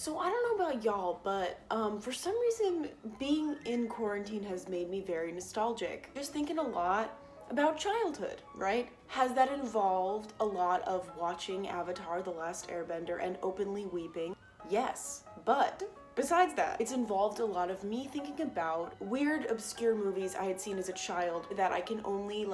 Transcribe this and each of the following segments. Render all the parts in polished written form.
So I don't know about y'all, but for some reason being in quarantine has made me very nostalgic. Just thinking a lot about childhood, right? Has that involved a lot of watching Avatar: The Last Airbender and openly weeping? Yes, but besides that, it's involved a lot of me thinking about weird, obscure movies I had seen as a child that I can only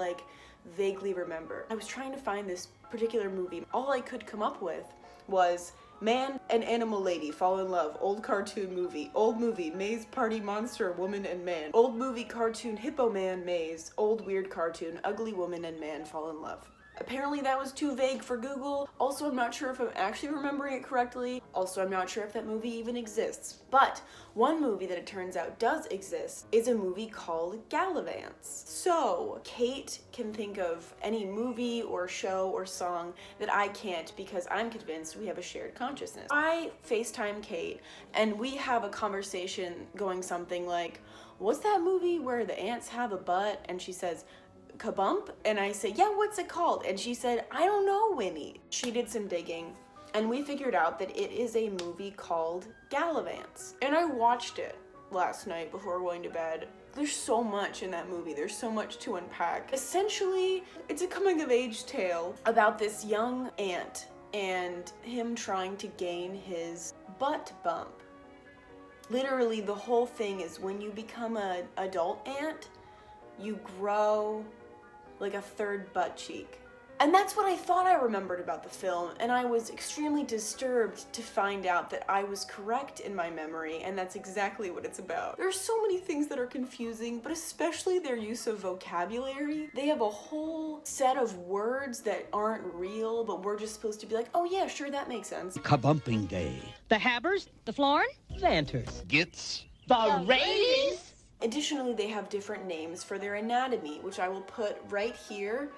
vaguely remember. I was trying to find this particular movie. All I could come up with was Man and Animal Lady Fall in Love, old cartoon movie, old movie, maze party monster, woman and man, old movie cartoon, hippo man, maze, old weird cartoon, ugly woman and man fall in love. Apparently that was too vague for Google. Also, I'm not sure if I'm actually remembering it correctly. Also, I'm not sure if that movie even exists. But one movie that it turns out does exist is a movie called Gallavants. So, Kate can think of any movie or show or song that I can't because I'm convinced we have a shared consciousness. I FaceTime Kate and we have a conversation going something like, what's that movie where the ants have a butt? And she says, Kabump? And I say, yeah, what's it called? And she said, I don't know, Winnie. She did some digging and we figured out that it is a movie called Gallavants. And I watched it last night before going to bed. There's so much in that movie. There's so much to unpack. Essentially, it's a coming of age tale about this young ant and him trying to gain his butt bump. Literally, the whole thing is when you become an adult ant, you grow like a third butt cheek. And that's what I thought I remembered about the film, and I was extremely disturbed to find out that I was correct in my memory, and that's exactly what it's about. There are so many things that are confusing, but especially their use of vocabulary. They have a whole set of words that aren't real, but we're just supposed to be like, oh yeah, sure, that makes sense. Kabumping Day. The Habbers, the Florin, Vanters. Gits. the Rays. Additionally, they have different names for their anatomy, which I will put right here,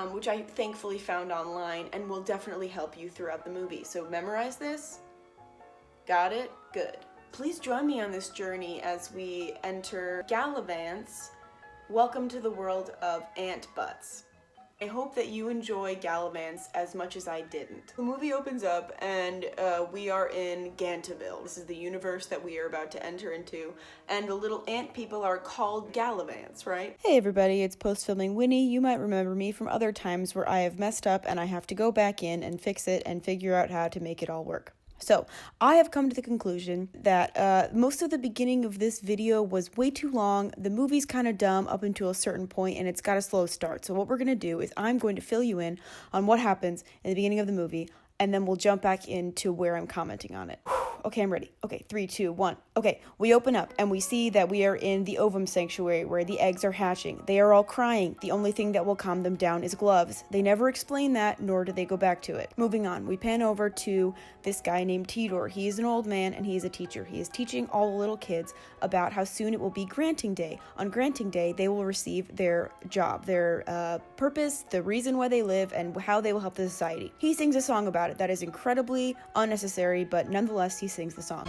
which I thankfully found online and will definitely help you throughout the movie. So memorize this. Got it? Good. Please join me on this journey as we enter Gallavants. Welcome to the world of ant butts. I hope that you enjoy Gallavants as much as I didn't. The movie opens up and we are in Gantaville. This is the universe that we are about to enter into, and the little ant people are called Gallavants, right? Hey everybody, it's post-filming Winnie. You might remember me from other times where I have messed up and I have to go back in and fix it and figure out how to make it all work. So, I have come to the conclusion that most of the beginning of this video was way too long. The movie's kind of dumb up until a certain point, and it's got a slow start. So what we're going to do is I'm going to fill you in on what happens in the beginning of the movie, and then we'll jump back into where I'm commenting on it. Okay, I'm ready. Okay, 3, 2, 1. Okay, we open up and we see that we are in the ovum sanctuary where the eggs are hatching. They are all crying. The only thing that will calm them down is gloves. They never explain that, nor do they go back to it. Moving on, we pan over to this guy named Tidor. He is an old man and he is a teacher. He is teaching all the little kids about how soon it will be granting day. On granting day, they will receive their job, their purpose, the reason why they live, and how they will help the society. He sings a song about it that is incredibly unnecessary, but nonetheless, he sings the song.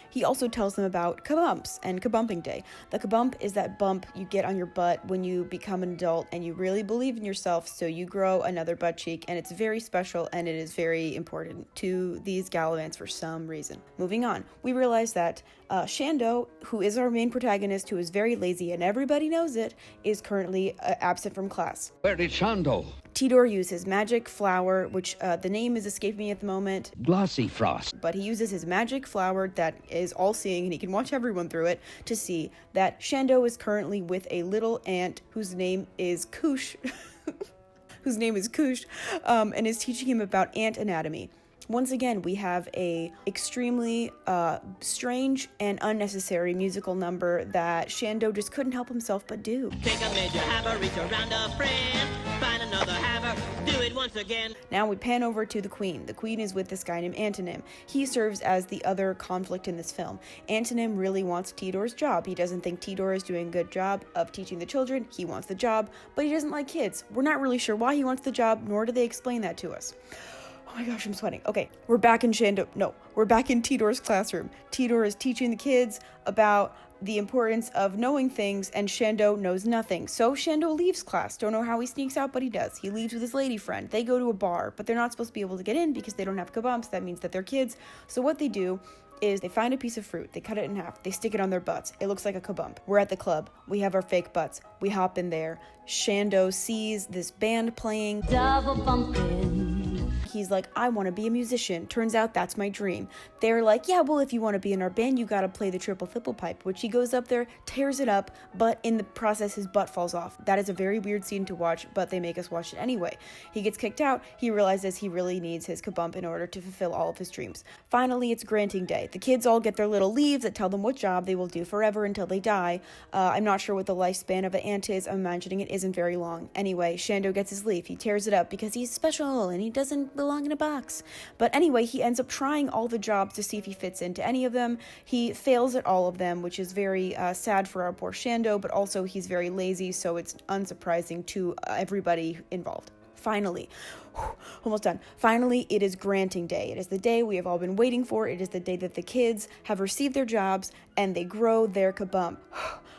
He also tells them about kabumps and kabumping day. The kabump is that bump you get on your butt when you become an adult and you really believe in yourself, so you grow another butt cheek, and it's very special and it is very important to these Gallavants for some reason. Moving on, we realize that Shando, who is our main protagonist, who is very lazy and everybody knows it, is currently absent from class. Where is Shando? Tidor uses his magic flower, which the name is escaping me at the moment. Glossy Frost. But he uses his magic flower that is all-seeing, and he can watch everyone through it, to see that Shando is currently with a little ant whose name is Kush, and is teaching him about ant anatomy. Once again, we have a extremely strange and unnecessary musical number that Shando just couldn't help himself but do. Take a major hammer, reach around a friend, find another hammer, do it once again. Now we pan over to the Queen. The Queen is with this guy named Antonym. He serves as the other conflict in this film. Antonym really wants Tidor's job. He doesn't think Tidor is doing a good job of teaching the children. He wants the job, but he doesn't like kids. We're not really sure why he wants the job, nor do they explain that to us. Oh my gosh, I'm sweating. Okay, we're back in Tidor's classroom. Tidor is teaching the kids about the importance of knowing things, and Shando knows nothing. So Shando leaves class. Don't know how he sneaks out, but he does. He leaves with his lady friend. They go to a bar, but they're not supposed to be able to get in because they don't have kabumps. That means that they're kids. So what they do is they find a piece of fruit, they cut it in half, they stick it on their butts. It looks like a kabump. We're at the club. We have our fake butts. We hop in there. Shando sees this band playing. Double bumping. He's like, I want to be a musician. Turns out that's my dream. They're like, yeah, well, if you want to be in our band, you got to play the triple thimble pipe, which he goes up there, tears it up, but in the process, his butt falls off. That is a very weird scene to watch, but they make us watch it anyway. He gets kicked out. He realizes he really needs his kabump in order to fulfill all of his dreams. Finally, it's granting day. The kids all get their little leaves that tell them what job they will do forever until they die. I'm not sure what the lifespan of an ant is. I'm imagining it isn't very long. Anyway, Shando gets his leaf. He tears it up because he's special and he doesn't belong in a box. But anyway, he ends up trying all the jobs to see if he fits into any of them. He fails at all of them, which is very sad for our poor Shando, but also he's very lazy, so it's unsurprising to everybody involved. Finally, almost done. Finally, it is granting day. It is the day we have all been waiting for. It is the day that the kids have received their jobs and they grow their kabump.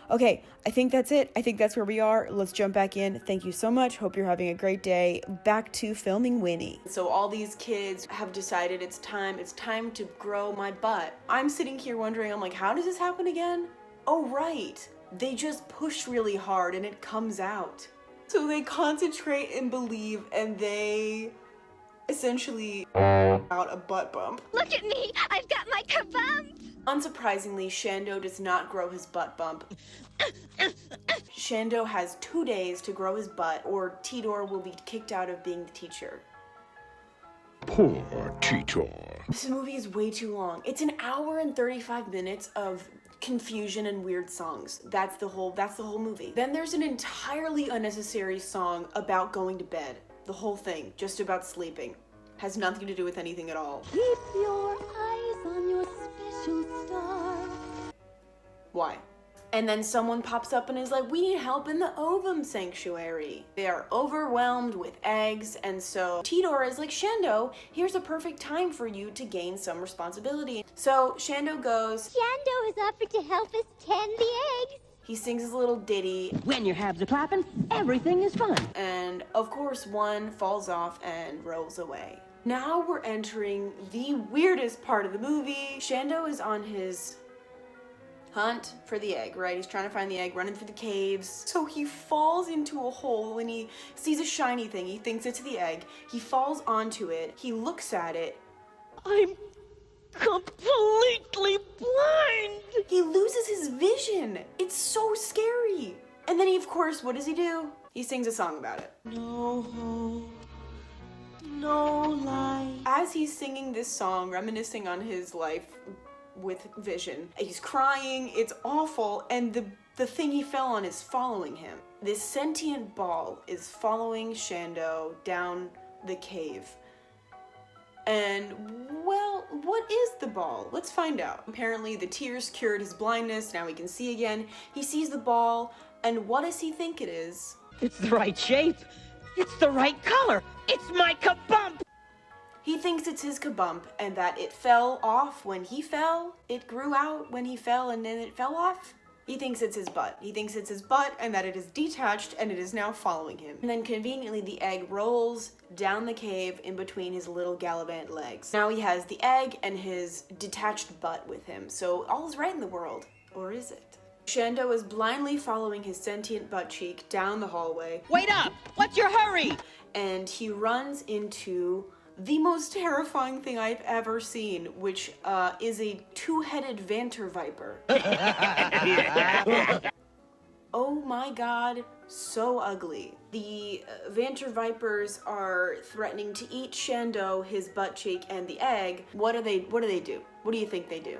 Okay, I think that's it. I think that's where we are. Let's jump back in. Thank you so much. Hope you're having a great day. Back to filming Winnie. So all these kids have decided it's time to grow my butt. I'm sitting here wondering, I'm like, how does this happen again? Oh, right. They just push really hard and it comes out. So they concentrate and believe and they essentially out a butt bump. Look at me! I've got my kabump! Unsurprisingly, Shando does not grow his butt bump. Shando has 2 days to grow his butt, or Tidor will be kicked out of being the teacher. Poor Tidor. This movie is way too long. It's an hour and 35 minutes of confusion and weird songs. That's the whole movie. Then there's an entirely unnecessary song about going to bed. The whole thing, just about sleeping. Has nothing to do with anything at all. Keep your eyes on your special star. Why? And then someone pops up and is like, we need help in the ovum sanctuary. They are overwhelmed with eggs, and so Tidor is like, Shando, here's a perfect time for you to gain some responsibility. So Shando goes, Shando has offered to help us tend the eggs. he sings his little ditty, When your halves are clapping, everything is fun. and of course one falls off and rolls away. Now we're entering the weirdest part of the movie. Shando is on his hunt for the egg, right? He's trying to find the egg, running through the caves. So he falls into a hole and he sees a shiny thing. He thinks it's the egg. He falls onto it. He looks at it. I'm completely blind. He loses his vision. It's so scary. And then he, of course, what does he do? He sings a song about it. No hope, no light. As he's singing this song, reminiscing on his life with vision, he's crying, it's awful, and the thing he fell on is following him. This sentient ball is following Shando down the cave. And, well, what is the ball? Let's find out. Apparently the tears cured his blindness, now he can see again. He sees the ball, and what does he think it is? It's the right shape. It's the right color. It's my kabump. He thinks it's his kabump, and that it fell off when he fell. It grew out when he fell, and then it fell off. He thinks it's his butt. He thinks it's his butt, and that it is detached, and it is now following him. And then conveniently, the egg rolls down the cave in between his little Galavant legs. Now he has the egg and his detached butt with him, so all is right in the world. Or is it? Shando is blindly following his sentient butt cheek down the hallway, Wait up. What's your hurry? and he runs into the most terrifying thing I've ever seen, which is a two-headed Vanter Viper. Oh my god, so ugly. The Vanter Vipers are threatening to eat Shando, his butt cheek, and the egg. What do they do? What do you think they do?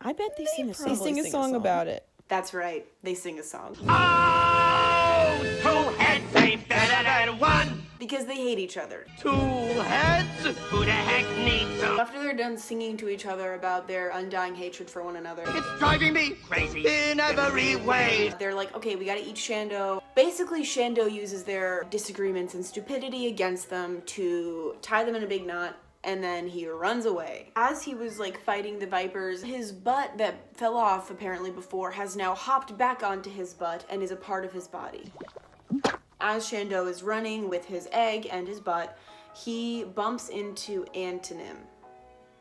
I bet they sing a song. They sing a song about it. That's right, they sing a song. Oh, 2 heads ain't better than 1. Because they hate each other. 2 heads? Who the heck needs them? After they're done singing to each other about their undying hatred for one another, It's driving me crazy in every way. they're like, okay, we gotta eat Shando. Basically, Shando uses their disagreements and stupidity against them to tie them in a big knot and then he runs away. As he was like fighting the vipers, his butt that fell off apparently before has now hopped back onto his butt and is a part of his body. As Shando is running with his egg and his butt, he bumps into Antonym.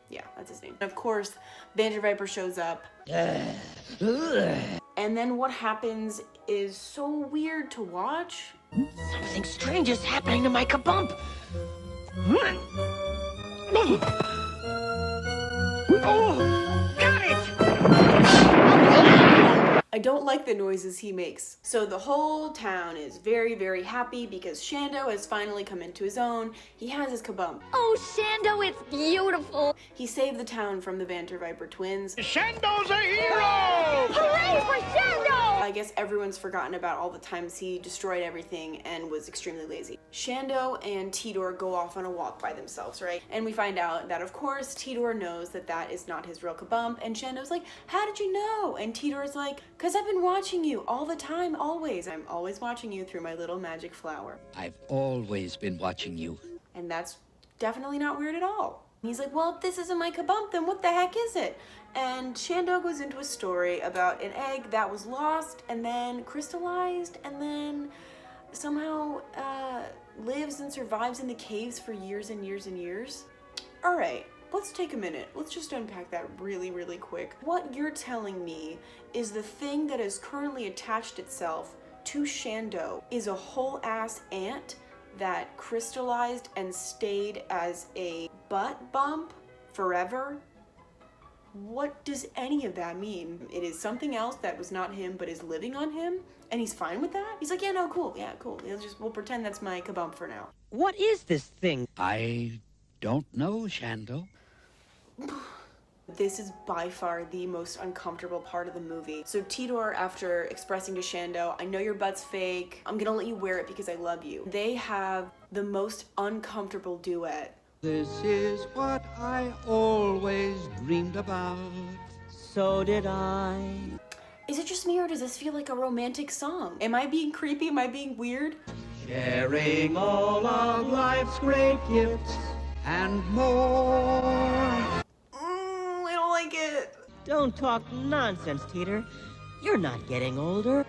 Yeah, that's his name. And of course, Banter Viper shows up. And then what happens is so weird to watch. Something strange is happening to my kabump. Oh, got it! I don't like the noises he makes. So the whole town is very, very happy because Shando has finally come into his own. He has his kabump. Oh, Shando, it's beautiful. He saved the town from the Banter Viper twins. Shando's a hero! Hooray for Shando! I guess everyone's forgotten about all the times he destroyed everything and was extremely lazy. Shando and Tidor go off on a walk by themselves, right? And we find out that, of course, Tidor knows that that is not his real kabump, and Shando's like, how did you know? And Tidor's like, because I've been watching you all the time, always. I'm always watching you through my little magic flower. I've always been watching you. And that's definitely not weird at all. He's like, well, if this isn't my kabump, then what the heck is it? And Shando goes into a story about an egg that was lost and then crystallized and then somehow lives and survives in the caves for years and years and years. All right, let's take a minute. Let's just unpack that really, really quick. What you're telling me is the thing that has currently attached itself to Shando is a whole ass ant that crystallized and stayed as a butt bump forever? What does any of that mean? It is something else that was not him but is living on him, and he's fine with that? He's like, yeah, no, cool, yeah, cool. We'll pretend that's my kabump for now. What is this thing? I don't know, Shando. This is by far the most uncomfortable part of the movie. So Tidor, after expressing to Shando, I know your butt's fake, I'm gonna let you wear it because I love you. They have the most uncomfortable duet. This is what I always dreamed about. So did I. Is it just me or does this feel like a romantic song? Am I being creepy? Am I being weird? Sharing all of life's great gifts and more. I don't like it. Don't talk nonsense, Teeter. You're not getting older.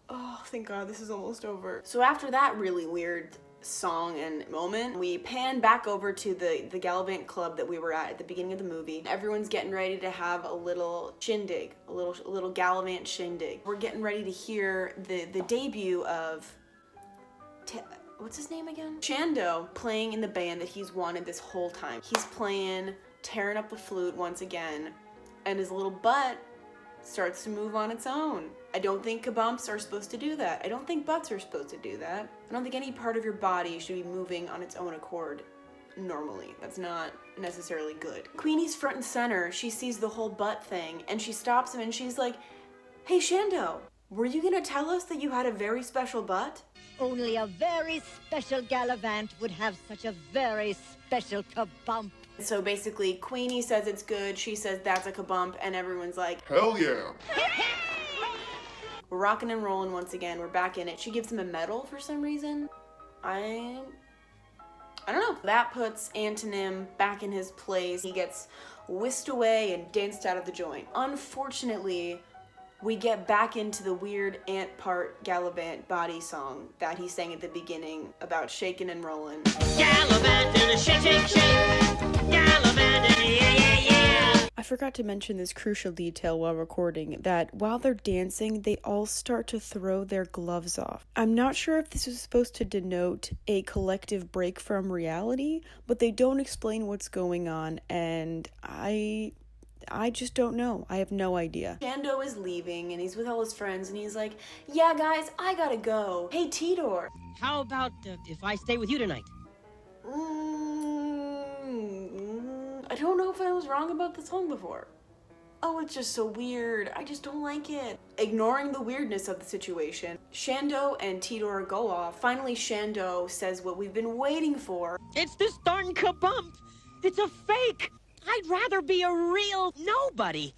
Oh, thank God, this is almost over. So after that really weird song and moment, we pan back over to the Galavant club that we were at the beginning of the movie. Everyone's getting ready to have a little shindig, a little Galavant shindig. We're getting ready to hear the debut of what's his name again? Shando, playing in the band that he's wanted this whole time. He's playing, tearing up the flute once again, and his little butt starts to move on its own. I don't think kabumps are supposed to do that. I don't think butts are supposed to do that. I don't think any part of your body should be moving on its own accord normally. That's not necessarily good. Queenie's front and center. She sees the whole butt thing, and she stops him and she's like, hey Shando, were you gonna tell us that you had a very special butt? Only a very special Gallavant would have such a very special kabump. So basically, Queenie says it's good, she says that's a kabump, and everyone's like, Hell yeah. We're rocking and rolling once again, we're back in it. She gives him a medal for some reason. I don't know. That puts Antonym back in his place. He gets whisked away and danced out of the joint. Unfortunately, we get back into the weird ant part Galavant body song that he sang at the beginning about shaking and rolling. Galavant in a shake, shake, shake. Galavant in a yeah, yeah, yeah. I forgot to mention this crucial detail while recording, that while they're dancing, they all start to throw their gloves off. I'm not sure if this was supposed to denote a collective break from reality, but they don't explain what's going on, and I just don't know. I have no idea. Shando is leaving, and he's with all his friends, and he's like, yeah, guys, I gotta go. Hey, Tidor. How about if I stay with you tonight? I don't know if I was wrong about the song before. Oh, it's just so weird. I just don't like it. Ignoring the weirdness of the situation, Shando and Tidor go off. Finally, Shando says what we've been waiting for. It's this darn kabump! It's a fake! I'd rather be a real nobody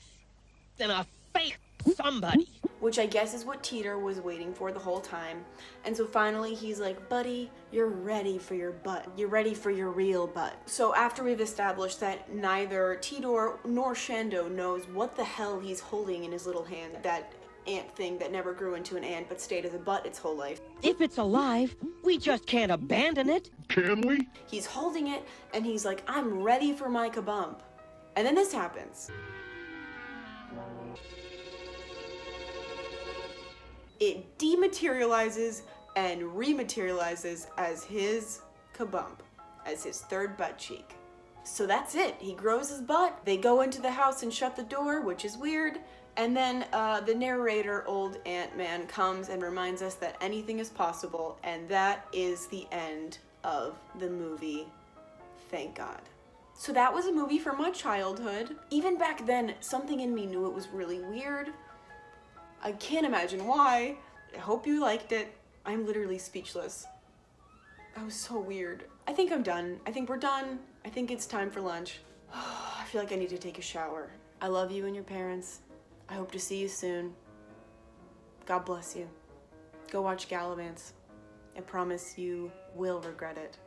than a fake somebody. which I guess is what Teeter was waiting for the whole time. And so finally he's like, buddy, you're ready for your butt. You're ready for your real butt. So after we've established that neither Teeter nor Shando knows what the hell he's holding in his little hand, that ant thing that never grew into an ant but stayed as a butt its whole life. If it's alive, we just can't abandon it. Can we? He's holding it and he's like, I'm ready for my kabump. And then this happens. It dematerializes and rematerializes as his kabump, as his third butt cheek. So that's it. He grows his butt. They go into the house and shut the door, which is weird. And then the narrator, old Ant-Man, comes and reminds us that anything is possible, and that is the end of the movie. Thank God. So that was a movie from my childhood. Even back then, something in me knew it was really weird. I can't imagine why. I hope you liked it. I'm literally speechless. That was so weird. I think I'm done. I think we're done. I think it's time for lunch. I feel like I need to take a shower. I love you and your parents. I hope to see you soon. God bless you. Go watch Gallavants. I promise you will regret it.